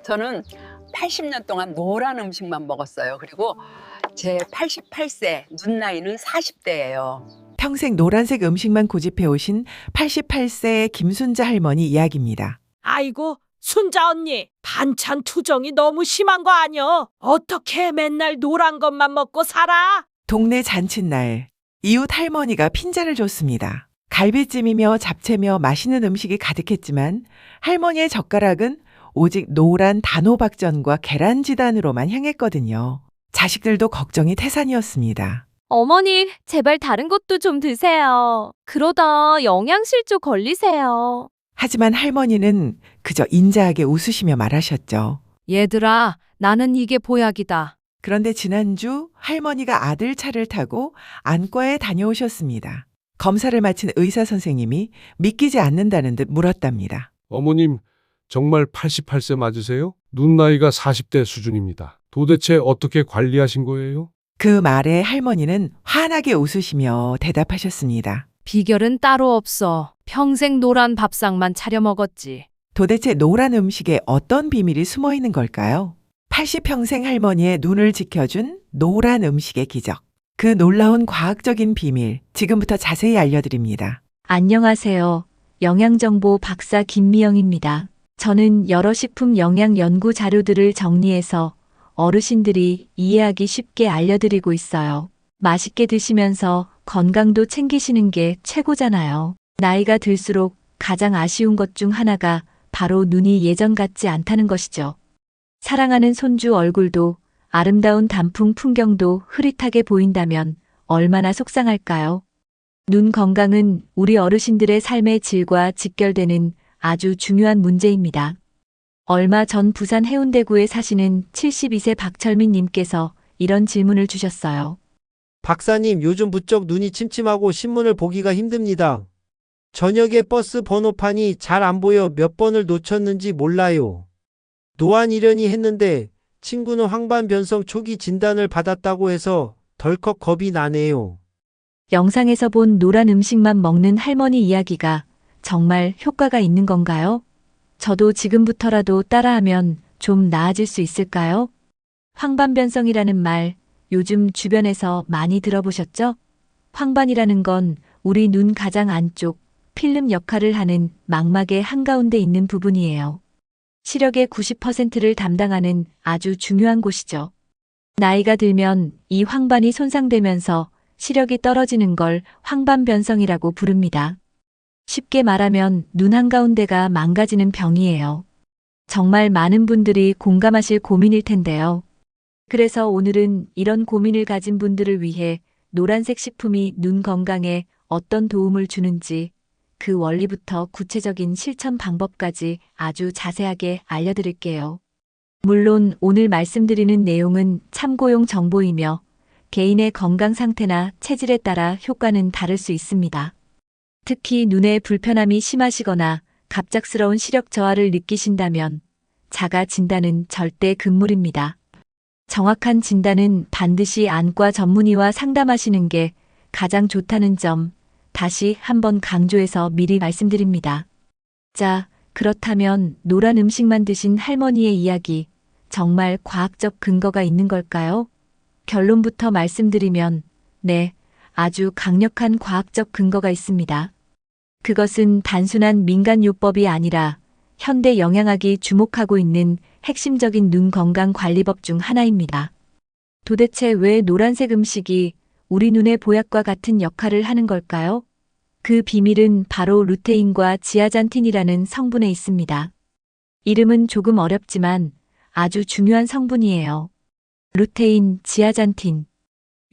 저는 80년 동안 노란 음식만 먹었어요. 그리고 제 88세, 눈 나이는 40대예요. 평생 노란색 음식만 고집해 오신 88세 김순자 할머니 이야기입니다. 아이고, 순자 언니, 반찬 투정이 너무 심한 거 아니여? 어떻게 맨날 노란 것만 먹고 살아? 동네 잔칫날, 이웃 할머니가 핀잔을 줬습니다. 갈비찜이며 잡채며 맛있는 음식이 가득했지만 할머니의 젓가락은 오직 노란 단호박전과 계란지단으로만 향했거든요. 자식들도 걱정이 태산이었습니다. 어머니, 제발 다른 것도 좀 드세요. 그러다 영양실조 걸리세요. 하지만 할머니는 그저 인자하게 웃으시며 말하셨죠. 얘들아, 나는 이게 보약이다. 그런데 지난주 할머니가 아들 차를 타고 안과에 다녀오셨습니다. 검사를 마친 의사 선생님이 믿기지 않는다는 듯 물었답니다. 어머님, 정말 88세 맞으세요? 눈 나이가 40대 수준입니다. 도대체 어떻게 관리하신 거예요? 그 말에 할머니는 환하게 웃으시며 대답하셨습니다. 비결은 따로 없어. 평생 노란 밥상만 차려 먹었지. 도대체 노란 음식에 어떤 비밀이 숨어 있는 걸까요? 80평생 할머니의 눈을 지켜준 노란 음식의 기적. 그 놀라운 과학적인 비밀, 지금부터 자세히 알려드립니다. 안녕하세요. 영양정보 박사 김미영입니다. 저는 여러 식품 영양 연구 자료들을 정리해서 어르신들이 이해하기 쉽게 알려드리고 있어요. 맛있게 드시면서 건강도 챙기시는 게 최고잖아요. 나이가 들수록 가장 아쉬운 것 중 하나가 바로 눈이 예전 같지 않다는 것이죠. 사랑하는 손주 얼굴도 아름다운 단풍 풍경도 흐릿하게 보인다면 얼마나 속상할까요? 눈 건강은 우리 어르신들의 삶의 질과 직결되는 아주 중요한 문제입니다. 얼마 전 부산 해운대구에 사시는 72세 박철민 님께서 이런 질문을 주셨어요. 박사님, 요즘 부쩍 눈이 침침하고 신문을 보기가 힘듭니다. 저녁에 버스 번호판이 잘 안 보여 몇 번을 놓쳤는지 몰라요. 노안이려니 했는데 친구는 황반변성 초기 진단을 받았다고 해서 덜컥 겁이 나네요. 영상에서 본 노란 음식만 먹는 할머니 이야기가 정말 효과가 있는 건가요? 저도 지금부터라도 따라하면 좀 나아질 수 있을까요? 황반변성이라는 말 요즘 주변에서 많이 들어보셨죠? 황반이라는 건 우리 눈 가장 안쪽 필름 역할을 하는 망막의 한가운데 있는 부분이에요. 시력의 90%를 담당하는 아주 중요한 곳이죠. 나이가 들면 이 황반이 손상되면서 시력이 떨어지는 걸 황반변성이라고 부릅니다. 쉽게 말하면 눈 한가운데가 망가지는 병이에요. 정말 많은 분들이 공감하실 고민일 텐데요. 그래서 오늘은 이런 고민을 가진 분들을 위해 노란색 식품이 눈 건강에 어떤 도움을 주는지 그 원리부터 구체적인 실천 방법까지 아주 자세하게 알려드릴게요. 물론 오늘 말씀드리는 내용은 참고용 정보이며 개인의 건강 상태나 체질에 따라 효과는 다를 수 있습니다. 특히 눈에 불편함이 심하시거나 갑작스러운 시력 저하를 느끼신다면 자가 진단은 절대 금물입니다. 정확한 진단은 반드시 안과 전문의와 상담하시는 게 가장 좋다는 점 다시 한번 강조해서 미리 말씀드립니다. 자, 그렇다면 노란 음식만 드신 할머니의 이야기 정말 과학적 근거가 있는 걸까요? 결론부터 말씀드리면 네, 아주 강력한 과학적 근거가 있습니다. 그것은 단순한 민간요법이 아니라 현대 영양학이 주목하고 있는 핵심적인 눈 건강 관리법 중 하나입니다. 도대체 왜 노란색 음식이 우리 눈의 보약과 같은 역할을 하는 걸까요? 그 비밀은 바로 루테인과 지아잔틴이라는 성분에 있습니다. 이름은 조금 어렵지만 아주 중요한 성분이에요. 루테인, 지아잔틴.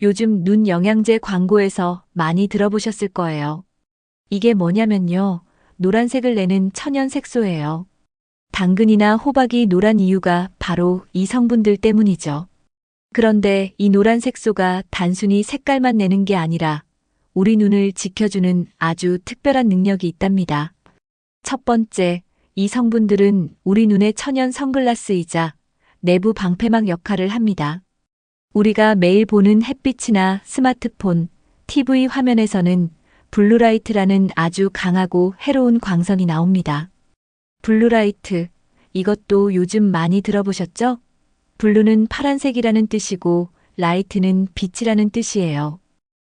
요즘 눈 영양제 광고에서 많이 들어보셨을 거예요. 이게 뭐냐면요. 노란색을 내는 천연 색소예요. 당근이나 호박이 노란 이유가 바로 이 성분들 때문이죠. 그런데 이 노란 색소가 단순히 색깔만 내는 게 아니라 우리 눈을 지켜주는 아주 특별한 능력이 있답니다. 첫 번째, 이 성분들은 우리 눈의 천연 선글라스이자 내부 방패막 역할을 합니다. 우리가 매일 보는 햇빛이나 스마트폰, TV 화면에서는 블루라이트라는 아주 강하고 해로운 광선이 나옵니다. 블루라이트, 이것도 요즘 많이 들어보셨죠? 블루는 파란색이라는 뜻이고 라이트는 빛이라는 뜻이에요.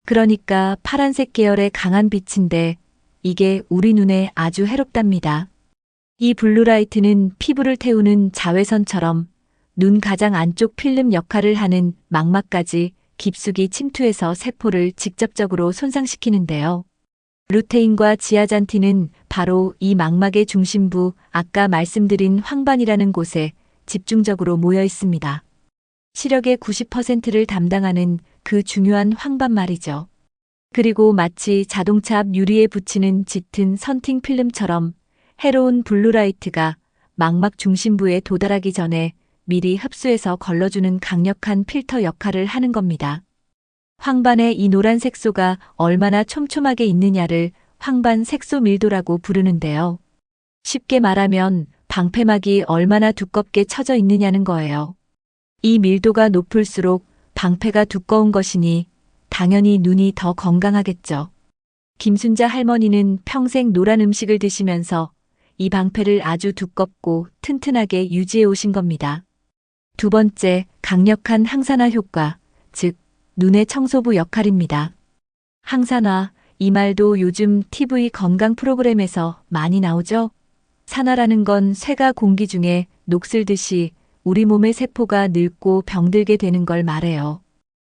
그러니까 파란색 계열의 강한 빛인데 이게 우리 눈에 아주 해롭답니다. 이 블루라이트는 피부를 태우는 자외선처럼 눈 가장 안쪽 필름 역할을 하는 망막까지 깊숙이 침투해서 세포를 직접적으로 손상시키는데요. 루테인과 지아잔틴은 바로 이 망막의 중심부, 아까 말씀드린 황반이라는 곳에 집중적으로 모여 있습니다. 시력의 90%를 담당하는 그 중요한 황반 말이죠. 그리고 마치 자동차 앞 유리에 붙이는 짙은 선팅 필름처럼 해로운 블루라이트가 망막 중심부에 도달하기 전에 미리 흡수해서 걸러주는 강력한 필터 역할을 하는 겁니다. 황반의 이 노란 색소가 얼마나 촘촘하게 있느냐를 황반 색소 밀도라고 부르는데요. 쉽게 말하면 방패막이 얼마나 두껍게 쳐져 있느냐는 거예요. 이 밀도가 높을수록 방패가 두꺼운 것이니 당연히 눈이 더 건강하겠죠. 김순자 할머니는 평생 노란 음식을 드시면서 이 방패를 아주 두껍고 튼튼하게 유지해 오신 겁니다. 두 번째, 강력한 항산화 효과, 즉 눈의 청소부 역할입니다. 항산화, 이 말도 요즘 TV 건강 프로그램에서 많이 나오죠? 산화라는 건 쇠가 공기 중에 녹슬듯이 우리 몸의 세포가 늙고 병들게 되는 걸 말해요.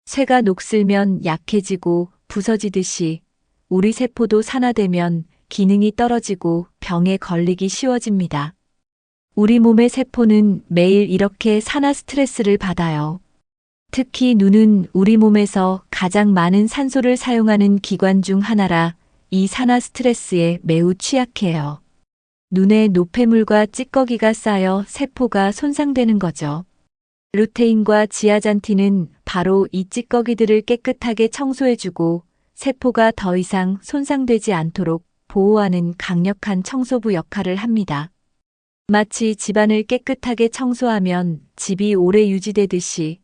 쇠가 녹슬면 약해지고 부서지듯이 우리 세포도 산화되면 기능이 떨어지고 병에 걸리기 쉬워집니다. 우리 몸의 세포는 매일 이렇게 산화 스트레스를 받아요. 특히 눈은 우리 몸에서 가장 많은 산소를 사용하는 기관 중 하나라 이 산화 스트레스에 매우 취약해요. 눈에 노폐물과 찌꺼기가 쌓여 세포가 손상되는 거죠. 루테인과 지아잔틴은 바로 이 찌꺼기들을 깨끗하게 청소해주고 세포가 더 이상 손상되지 않도록 보호하는 강력한 청소부 역할을 합니다. 마치 집안을 깨끗하게 청소하면 집이 오래 유지되듯이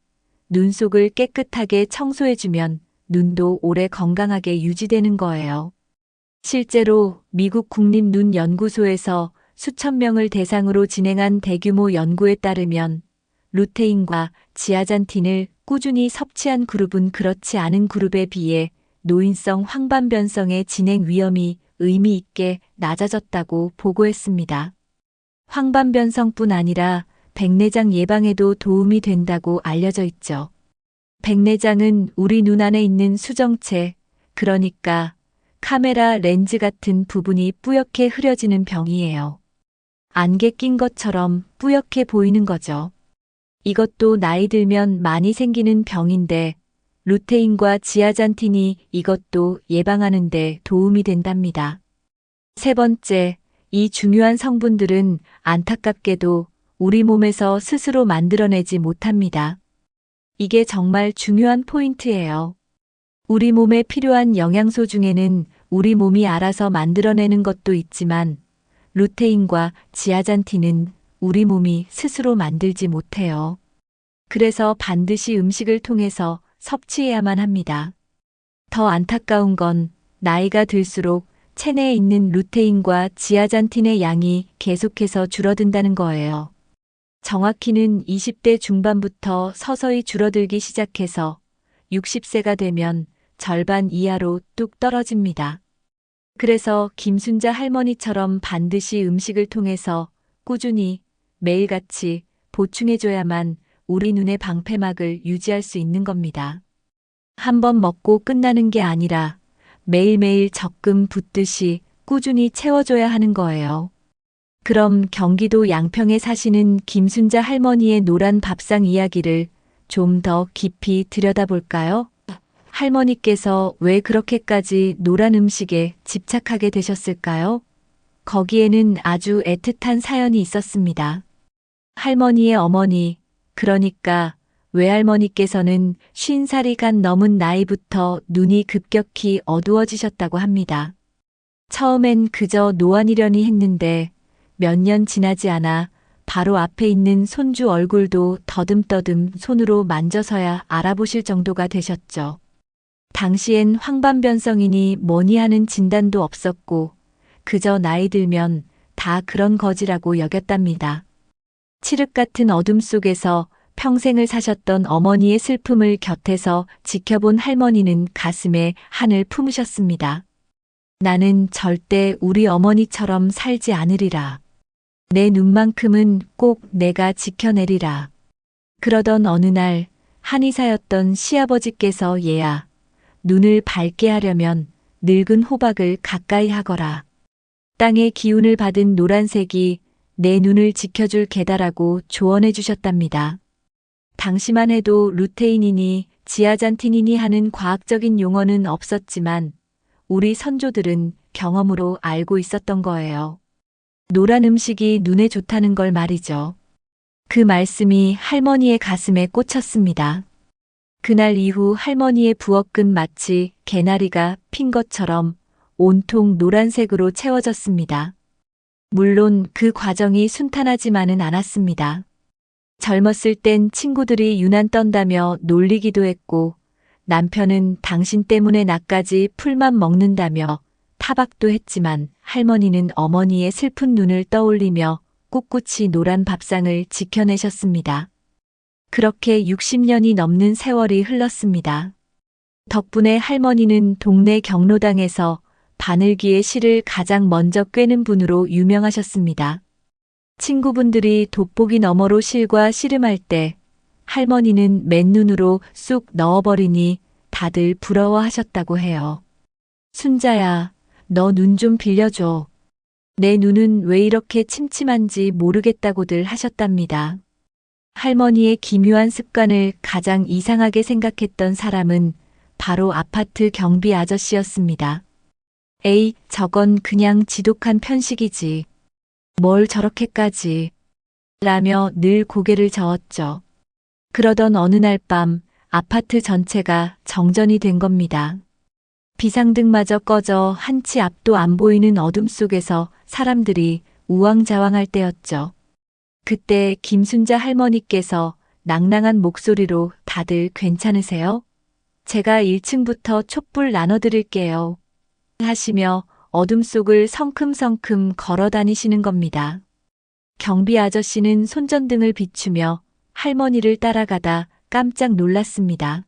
눈 속을 깨끗하게 청소해주면 눈도 오래 건강하게 유지되는 거예요. 실제로 미국 국립눈연구소에서 수천 명을 대상으로 진행한 대규모 연구에 따르면 루테인과 지아잔틴을 꾸준히 섭취한 그룹은 그렇지 않은 그룹에 비해 노인성 황반변성의 진행 위험이 의미 있게 낮아졌다고 보고했습니다. 황반변성뿐 아니라 백내장 예방에도 도움이 된다고 알려져 있죠. 백내장은 우리 눈 안에 있는 수정체, 그러니까 카메라 렌즈 같은 부분이 뿌옇게 흐려지는 병이에요. 안개 낀 것처럼 뿌옇게 보이는 거죠. 이것도 나이 들면 많이 생기는 병인데 루테인과 지아잔틴이 이것도 예방하는 데 도움이 된답니다. 세 번째, 이 중요한 성분들은 안타깝게도 우리 몸에서 스스로 만들어내지 못합니다. 이게 정말 중요한 포인트예요. 우리 몸에 필요한 영양소 중에는 우리 몸이 알아서 만들어내는 것도 있지만 루테인과 지아잔틴은 우리 몸이 스스로 만들지 못해요. 그래서 반드시 음식을 통해서 섭취해야만 합니다. 더 안타까운 건 나이가 들수록 체내에 있는 루테인과 지아잔틴의 양이 계속해서 줄어든다는 거예요. 정확히는 20대 중반부터 서서히 줄어들기 시작해서 60세가 되면 절반 이하로 뚝 떨어집니다. 그래서 김순자 할머니처럼 반드시 음식을 통해서 꾸준히 매일같이 보충해줘야만 우리 눈의 방패막을 유지할 수 있는 겁니다. 한번 먹고 끝나는 게 아니라 매일매일 적금 붓듯이 꾸준히 채워줘야 하는 거예요. 그럼 경기도 양평에 사시는 김순자 할머니의 노란 밥상 이야기를 좀 더 깊이 들여다볼까요? 할머니께서 왜 그렇게까지 노란 음식에 집착하게 되셨을까요? 거기에는 아주 애틋한 사연이 있었습니다. 할머니의 어머니, 그러니까 외할머니께서는 50살이 간 넘은 나이부터 눈이 급격히 어두워지셨다고 합니다. 처음엔 그저 노안이려니 했는데 몇 년 지나지 않아 바로 앞에 있는 손주 얼굴도 더듬더듬 손으로 만져서야 알아보실 정도가 되셨죠. 당시엔 황반변성이니 뭐니 하는 진단도 없었고 그저 나이 들면 다 그런 거지라고 여겼답니다. 칠흑 같은 어둠 속에서 평생을 사셨던 어머니의 슬픔을 곁에서 지켜본 할머니는 가슴에 한을 품으셨습니다. 나는 절대 우리 어머니처럼 살지 않으리라. 내 눈만큼은 꼭 내가 지켜내리라. 그러던 어느 날 한의사였던 시아버지께서 얘야, 눈을 밝게 하려면 늙은 호박을 가까이 하거라. 땅의 기운을 받은 노란색이 내 눈을 지켜줄 계다라고 조언해 주셨답니다. 당시만 해도 루테인이니 지아잔틴이니 하는 과학적인 용어는 없었지만 우리 선조들은 경험으로 알고 있었던 거예요. 노란 음식이 눈에 좋다는 걸 말이죠. 그 말씀이 할머니의 가슴에 꽂혔습니다. 그날 이후 할머니의 부엌은 마치 개나리가 핀 것처럼 온통 노란색으로 채워졌습니다. 물론 그 과정이 순탄하지만은 않았습니다. 젊었을 땐 친구들이 유난 떤다며 놀리기도 했고 남편은 당신 때문에 나까지 풀만 먹는다며 타박도 했지만 할머니는 어머니의 슬픈 눈을 떠올리며 꿋꿋이 노란 밥상을 지켜내셨습니다. 그렇게 60년이 넘는 세월이 흘렀습니다. 덕분에 할머니는 동네 경로당에서 바늘귀의 실을 가장 먼저 꿰는 분으로 유명하셨습니다. 친구분들이 돋보기 너머로 실과 씨름할 때 할머니는 맨눈으로 쑥 넣어버리니 다들 부러워하셨다고 해요. 순자야, 너 눈 좀 빌려줘. 내 눈은 왜 이렇게 침침한지 모르겠다고들 하셨답니다. 할머니의 기묘한 습관을 가장 이상하게 생각했던 사람은 바로 아파트 경비 아저씨였습니다. 에이, 저건 그냥 지독한 편식이지. 뭘 저렇게까지. 라며 늘 고개를 저었죠. 그러던 어느 날 밤 아파트 전체가 정전이 된 겁니다. 비상등마저 꺼져 한치 앞도 안 보이는 어둠 속에서 사람들이 우왕좌왕할 때였죠. 그때 김순자 할머니께서 낭낭한 목소리로 다들 괜찮으세요? 제가 1층부터 촛불 나눠드릴게요. 하시며 어둠 속을 성큼성큼 걸어 다니시는 겁니다. 경비 아저씨는 손전등을 비추며 할머니를 따라가다 깜짝 놀랐습니다.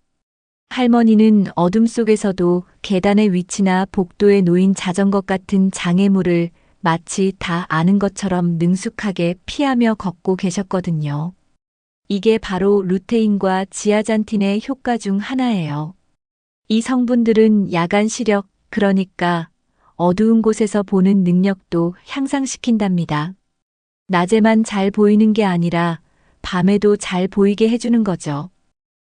할머니는 어둠 속에서도 계단의 위치나 복도에 놓인 자전거 같은 장애물을 마치 다 아는 것처럼 능숙하게 피하며 걷고 계셨거든요. 이게 바로 루테인과 지아잔틴의 효과 중 하나예요. 이 성분들은 야간 시력, 그러니까 어두운 곳에서 보는 능력도 향상시킨답니다. 낮에만 잘 보이는 게 아니라 밤에도 잘 보이게 해주는 거죠.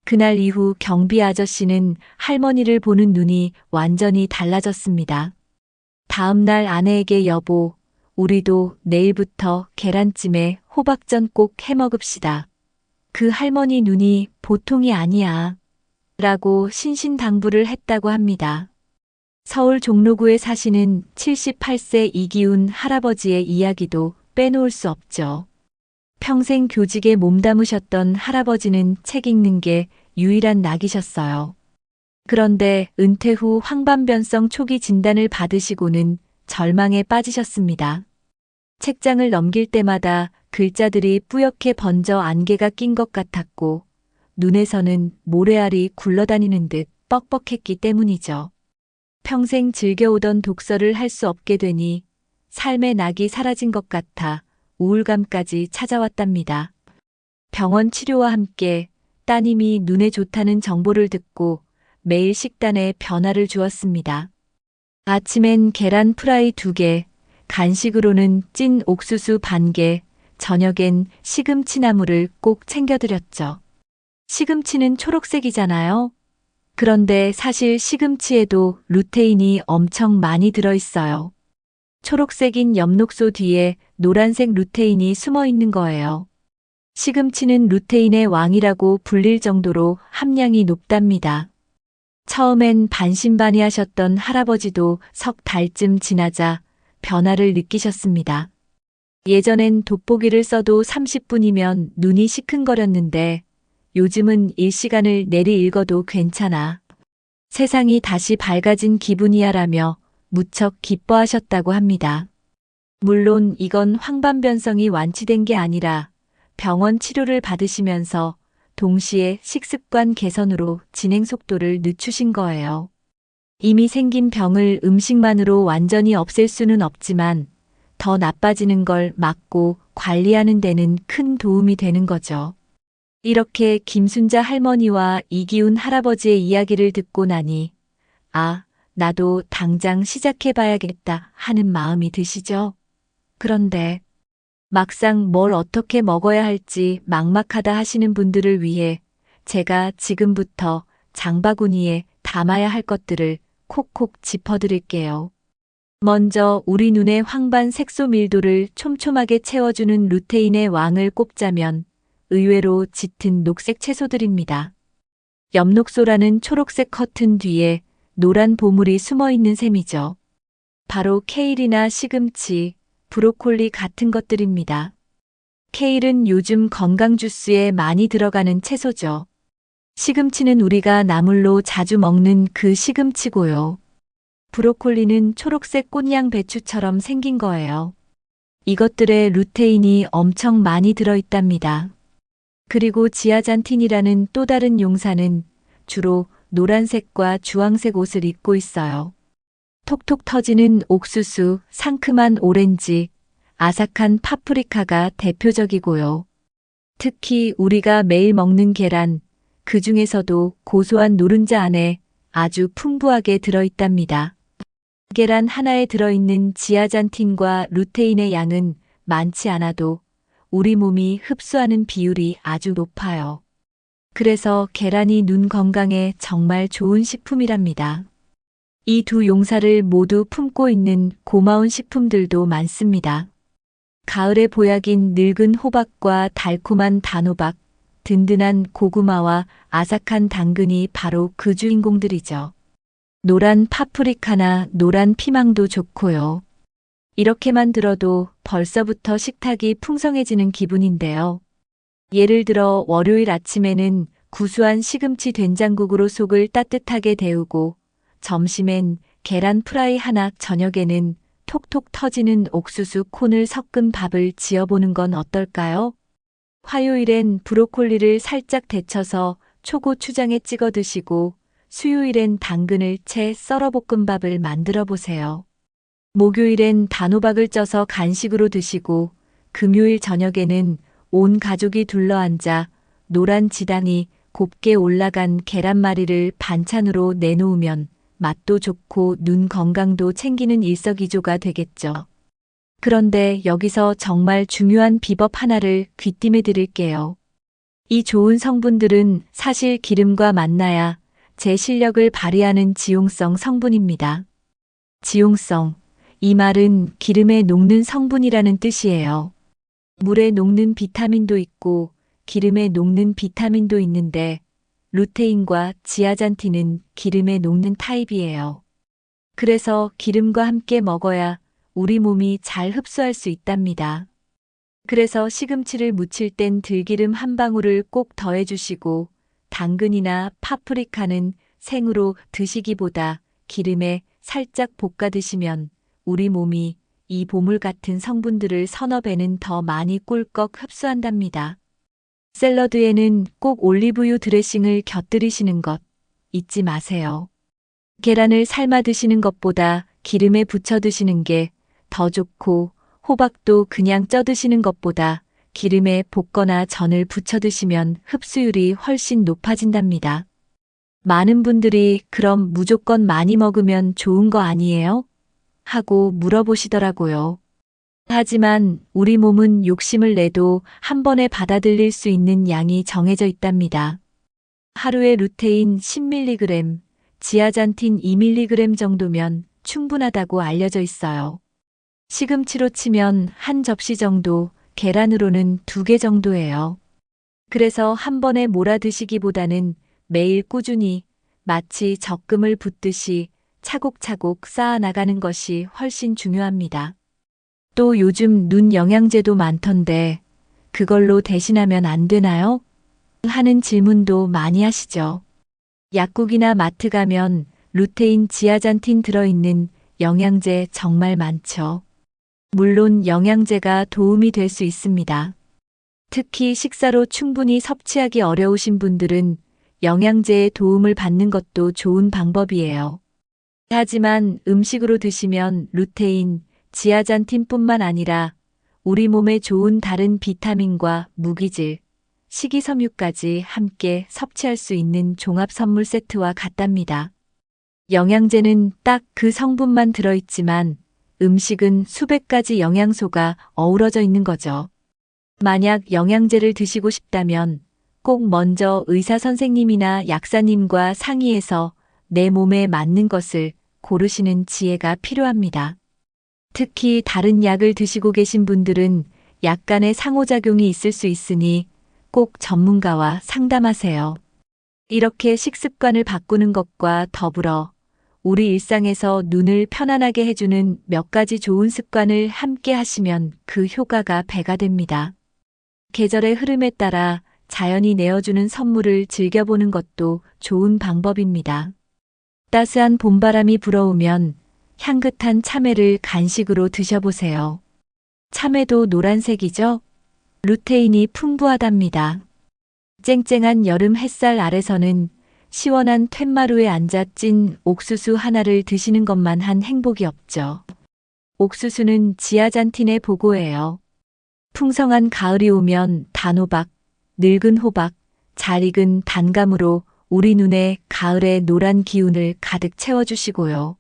그날 이후 경비 아저씨는 할머니를 보는 눈이 완전히 달라졌습니다. 다음 날 아내에게 여보, 우리도 내일부터 계란찜에 호박전 꼭 해먹읍시다. 그 할머니 눈이 보통이 아니야. 라고 신신당부를 했다고 합니다. 서울 종로구에 사시는 78세 이기훈 할아버지의 이야기도 빼놓을 수 없죠. 평생 교직에 몸담으셨던 할아버지는 책 읽는 게 유일한 낙이셨어요. 그런데 은퇴 후 황반변성 초기 진단을 받으시고는 절망에 빠지셨습니다. 책장을 넘길 때마다 글자들이 뿌옇게 번져 안개가 낀 것 같았고 눈에서는 모래알이 굴러다니는 듯 뻑뻑했기 때문이죠. 평생 즐겨오던 독서를 할 수 없게 되니 삶의 낙이 사라진 것 같아 우울감까지 찾아왔답니다. 병원 치료와 함께 따님이 눈에 좋다는 정보를 듣고 매일 식단에 변화를 주었습니다. 아침엔 계란 프라이 2개, 간식으로는 찐 옥수수 반 개, 저녁엔 시금치 나물을 꼭 챙겨드렸죠. 시금치는 초록색이잖아요. 그런데 사실 시금치에도 루테인이 엄청 많이 들어있어요. 초록색인 엽록소 뒤에 노란색 루테인이 숨어 있는 거예요. 시금치는 루테인의 왕이라고 불릴 정도로 함량이 높답니다. 처음엔 반신반의하셨던 할아버지도 석 달쯤 지나자 변화를 느끼셨습니다. 예전엔 돋보기를 써도 30분이면 눈이 시큰거렸는데 요즘은 일시간을 내리 읽어도 괜찮아. 세상이 다시 밝아진 기분이야라며 무척 기뻐하셨다고 합니다. 물론 이건 황반변성이 완치된 게 아니라 병원 치료를 받으시면서 동시에 식습관 개선으로 진행 속도를 늦추신 거예요. 이미 생긴 병을 음식만으로 완전히 없앨 수는 없지만 더 나빠지는 걸 막고 관리하는 데는 큰 도움이 되는 거죠. 이렇게 김순자 할머니와 이기훈 할아버지의 이야기를 듣고 나니 아, 나도 당장 시작해봐야겠다 하는 마음이 드시죠? 그런데 막상 뭘 어떻게 먹어야 할지 막막하다 하시는 분들을 위해 제가 지금부터 장바구니에 담아야 할 것들을 콕콕 짚어드릴게요. 먼저 우리 눈의 황반 색소 밀도를 촘촘하게 채워주는 루테인의 왕을 꼽자면 의외로 짙은 녹색 채소들입니다. 엽록소라는 초록색 커튼 뒤에 노란 보물이 숨어 있는 셈이죠. 바로 케일이나 시금치, 브로콜리 같은 것들입니다. 케일은 요즘 건강 주스에 많이 들어가는 채소죠. 시금치는 우리가 나물로 자주 먹는 그 시금치고요. 브로콜리는 초록색 꽃양 배추처럼 생긴 거예요. 이것들의 루테인이 엄청 많이 들어있답니다. 그리고 지아잔틴이라는 또 다른 용사는 주로 노란색과 주황색 옷을 입고 있어요. 톡톡 터지는 옥수수, 상큼한 오렌지, 아삭한 파프리카가 대표적이고요. 특히 우리가 매일 먹는 계란, 그 중에서도 고소한 노른자 안에 아주 풍부하게 들어있답니다. 계란 하나에 들어있는 지아잔틴과 루테인의 양은 많지 않아도 우리 몸이 흡수하는 비율이 아주 높아요. 그래서 계란이 눈 건강에 정말 좋은 식품이랍니다. 이 두 용사를 모두 품고 있는 고마운 식품들도 많습니다. 가을의 보약인 늙은 호박과 달콤한 단호박, 든든한 고구마와 아삭한 당근이 바로 그 주인공들이죠. 노란 파프리카나 노란 피망도 좋고요. 이렇게만 들어도 벌써부터 식탁이 풍성해지는 기분인데요. 예를 들어 월요일 아침에는 구수한 시금치 된장국으로 속을 따뜻하게 데우고 점심엔 계란 프라이 하나, 저녁에는 톡톡 터지는 옥수수 콘을 섞은 밥을 지어보는 건 어떨까요? 화요일엔 브로콜리를 살짝 데쳐서 초고추장에 찍어 드시고 수요일엔 당근을 채 썰어 볶음밥을 만들어 보세요. 목요일엔 단호박을 쪄서 간식으로 드시고 금요일 저녁에는 온 가족이 둘러앉아 노란 지단이 곱게 올라간 계란말이를 반찬으로 내놓으면 맛도 좋고 눈 건강도 챙기는 일석이조가 되겠죠. 그런데 여기서 정말 중요한 비법 하나를 귀띔해 드릴게요. 이 좋은 성분들은 사실 기름과 만나야 제 실력을 발휘하는 지용성 성분입니다. 지용성, 이 말은 기름에 녹는 성분이라는 뜻이에요. 물에 녹는 비타민도 있고 기름에 녹는 비타민도 있는데 루테인과 지아잔틴은 기름에 녹는 타입이에요. 그래서 기름과 함께 먹어야 우리 몸이 잘 흡수할 수 있답니다. 그래서 시금치를 무칠 땐 들기름 한 방울을 꼭 더해주시고 당근이나 파프리카는 생으로 드시기보다 기름에 살짝 볶아 드시면 우리 몸이 이 보물 같은 성분들을 서너 배는 더 많이 꿀꺽 흡수한답니다. 샐러드에는 꼭 올리브유 드레싱을 곁들이시는 것 잊지 마세요. 계란을 삶아 드시는 것보다 기름에 부쳐 드시는 게 더 좋고 호박도 그냥 쪄 드시는 것보다 기름에 볶거나 전을 부쳐 드시면 흡수율이 훨씬 높아진답니다. 많은 분들이 그럼 무조건 많이 먹으면 좋은 거 아니에요? 하고 물어보시더라고요. 하지만 우리 몸은 욕심을 내도 한 번에 받아들일 수 있는 양이 정해져 있답니다. 하루에 루테인 10mg, 지아잔틴 2mg 정도면 충분하다고 알려져 있어요. 시금치로 치면 한 접시 정도, 계란으로는 2개 정도예요. 그래서 한 번에 몰아 드시기보다는 매일 꾸준히 마치 적금을 붓듯이 차곡차곡 쌓아 나가는 것이 훨씬 중요합니다. 또 요즘 눈 영양제도 많던데 그걸로 대신하면 안 되나요? 하는 질문도 많이 하시죠. 약국이나 마트 가면 루테인, 지아잔틴 들어있는 영양제 정말 많죠. 물론 영양제가 도움이 될 수 있습니다. 특히 식사로 충분히 섭취하기 어려우신 분들은 영양제의 도움을 받는 것도 좋은 방법이에요. 하지만 음식으로 드시면 루테인, 지아잔틴뿐만 아니라 우리 몸에 좋은 다른 비타민과 무기질, 식이섬유까지 함께 섭취할 수 있는 종합 선물 세트와 같답니다. 영양제는 딱 그 성분만 들어있지만 음식은 수백 가지 영양소가 어우러져 있는 거죠. 만약 영양제를 드시고 싶다면 꼭 먼저 의사 선생님이나 약사님과 상의해서 내 몸에 맞는 것을 고르시는 지혜가 필요합니다. 특히 다른 약을 드시고 계신 분들은 약간의 상호작용이 있을 수 있으니 꼭 전문가와 상담하세요. 이렇게 식습관을 바꾸는 것과 더불어 우리 일상에서 눈을 편안하게 해주는 몇 가지 좋은 습관을 함께 하시면 그 효과가 배가 됩니다. 계절의 흐름에 따라 자연이 내어주는 선물을 즐겨보는 것도 좋은 방법입니다. 따스한 봄바람이 불어오면 향긋한 참외를 간식으로 드셔보세요. 참외도 노란색이죠? 루테인이 풍부하답니다. 쨍쨍한 여름 햇살 아래서는 시원한 툇마루에 앉아 찐 옥수수 하나를 드시는 것만 한 행복이 없죠. 옥수수는 지아잔틴의 보고예요. 풍성한 가을이 오면 단호박, 늙은 호박, 잘 익은 단감으로 우리 눈에 가을의 노란 기운을 가득 채워주시고요.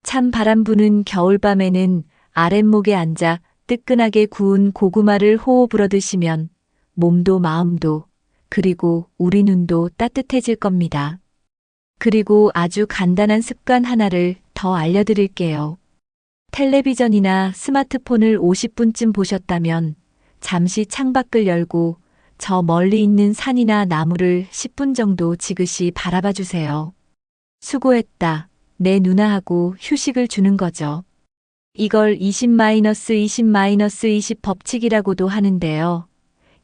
찬 바람 부는 겨울밤에는 아랫목에 앉아 뜨끈하게 구운 고구마를 호호 불어 드시면 몸도 마음도 그리고 우리 눈도 따뜻해질 겁니다. 그리고 아주 간단한 습관 하나를 더 알려드릴게요. 텔레비전이나 스마트폰을 50분쯤 보셨다면 잠시 창밖을 열고 저 멀리 있는 산이나 나무를 10분 정도 지그시 바라봐 주세요. 수고했다. 내 누나 하고 휴식을 주는 거죠. 이걸 20-20-20 법칙이라고도 하는데요.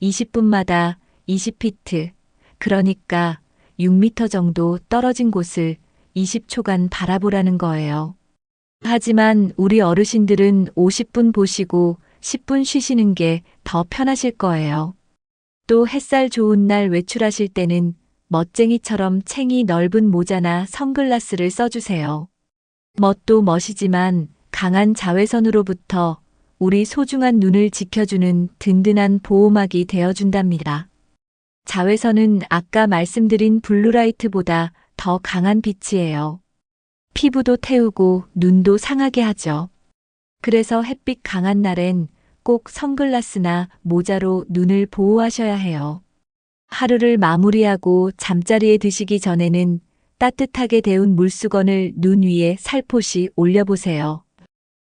20분마다 20피트, 그러니까 6m 정도 떨어진 곳을 20초간 바라보라는 거예요. 하지만 우리 어르신들은 50분 보시고 10분 쉬시는 게 더 편하실 거예요. 또 햇살 좋은 날 외출하실 때는 멋쟁이처럼 챙이 넓은 모자나 선글라스를 써주세요. 멋도 멋이지만 강한 자외선으로부터 우리 소중한 눈을 지켜주는 든든한 보호막이 되어준답니다. 자외선은 아까 말씀드린 블루라이트보다 더 강한 빛이에요. 피부도 태우고 눈도 상하게 하죠. 그래서 햇빛 강한 날엔 꼭 선글라스나 모자로 눈을 보호하셔야 해요. 하루를 마무리하고 잠자리에 드시기 전에는 따뜻하게 데운 물수건을 눈 위에 살포시 올려보세요.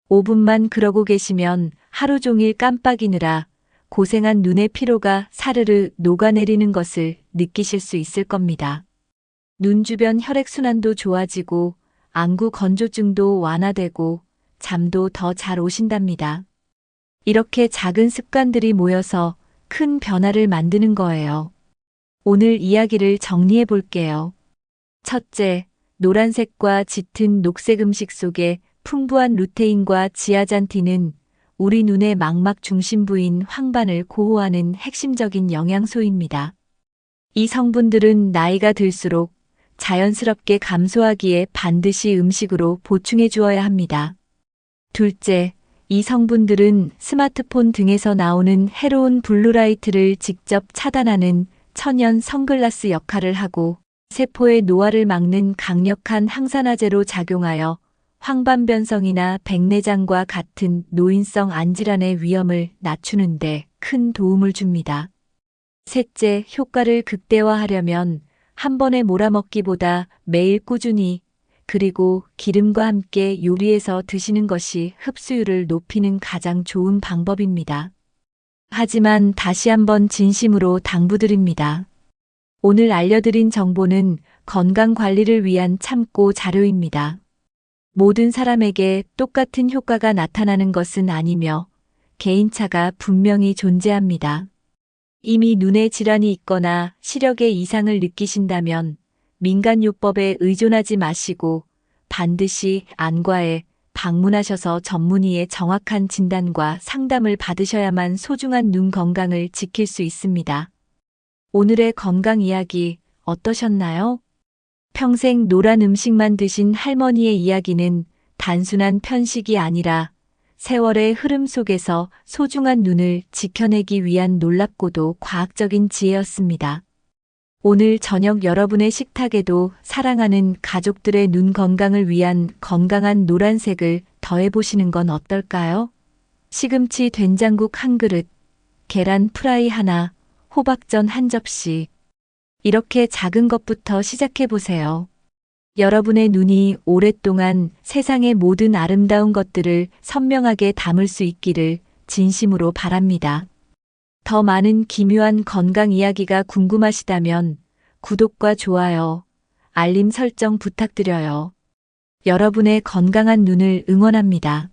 5분만 그러고 계시면 하루 종일 깜빡이느라 고생한 눈의 피로가 사르르 녹아내리는 것을 느끼실 수 있을 겁니다. 눈 주변 혈액순환도 좋아지고 안구 건조증도 완화되고 잠도 더 잘 오신답니다. 이렇게 작은 습관들이 모여서 큰 변화를 만드는 거예요. 오늘 이야기를 정리해 볼게요. 첫째, 노란색과 짙은 녹색 음식 속에 풍부한 루테인과 지아잔틴은 우리 눈의 망막 중심부인 황반을 고호하는 핵심적인 영양소입니다. 이 성분들은 나이가 들수록 자연스럽게 감소하기에 반드시 음식으로 보충해 주어야 합니다. 둘째, 이 성분들은 스마트폰 등에서 나오는 해로운 블루라이트를 직접 차단하는 천연 선글라스 역할을 하고 세포의 노화를 막는 강력한 항산화제로 작용하여 황반변성이나 백내장과 같은 노인성 안질환의 위험을 낮추는 데 큰 도움을 줍니다. 셋째, 효과를 극대화하려면 한 번에 몰아먹기보다 매일 꾸준히 그리고 기름과 함께 요리해서 드시는 것이 흡수율을 높이는 가장 좋은 방법입니다. 하지만 다시 한번 진심으로 당부드립니다. 오늘 알려드린 정보는 건강 관리를 위한 참고 자료입니다. 모든 사람에게 똑같은 효과가 나타나는 것은 아니며 개인차가 분명히 존재합니다. 이미 눈에 질환이 있거나 시력에 이상을 느끼신다면 민간요법에 의존하지 마시고 반드시 안과에 방문하셔서 전문의의 정확한 진단과 상담을 받으셔야만 소중한 눈 건강을 지킬 수 있습니다. 오늘의 건강 이야기 어떠셨나요? 평생 노란 음식만 드신 할머니의 이야기는 단순한 편식이 아니라 세월의 흐름 속에서 소중한 눈을 지켜내기 위한 놀랍고도 과학적인 지혜였습니다. 오늘 저녁 여러분의 식탁에도 사랑하는 가족들의 눈 건강을 위한 건강한 노란색을 더해보시는 건 어떨까요? 시금치 된장국 한 그릇, 계란 프라이 하나, 호박전 한 접시. 이렇게 작은 것부터 시작해보세요. 여러분의 눈이 오랫동안 세상의 모든 아름다운 것들을 선명하게 담을 수 있기를 진심으로 바랍니다. 더 많은 기묘한 건강 이야기가 궁금하시다면 구독과 좋아요, 알림 설정 부탁드려요. 여러분의 건강한 눈을 응원합니다.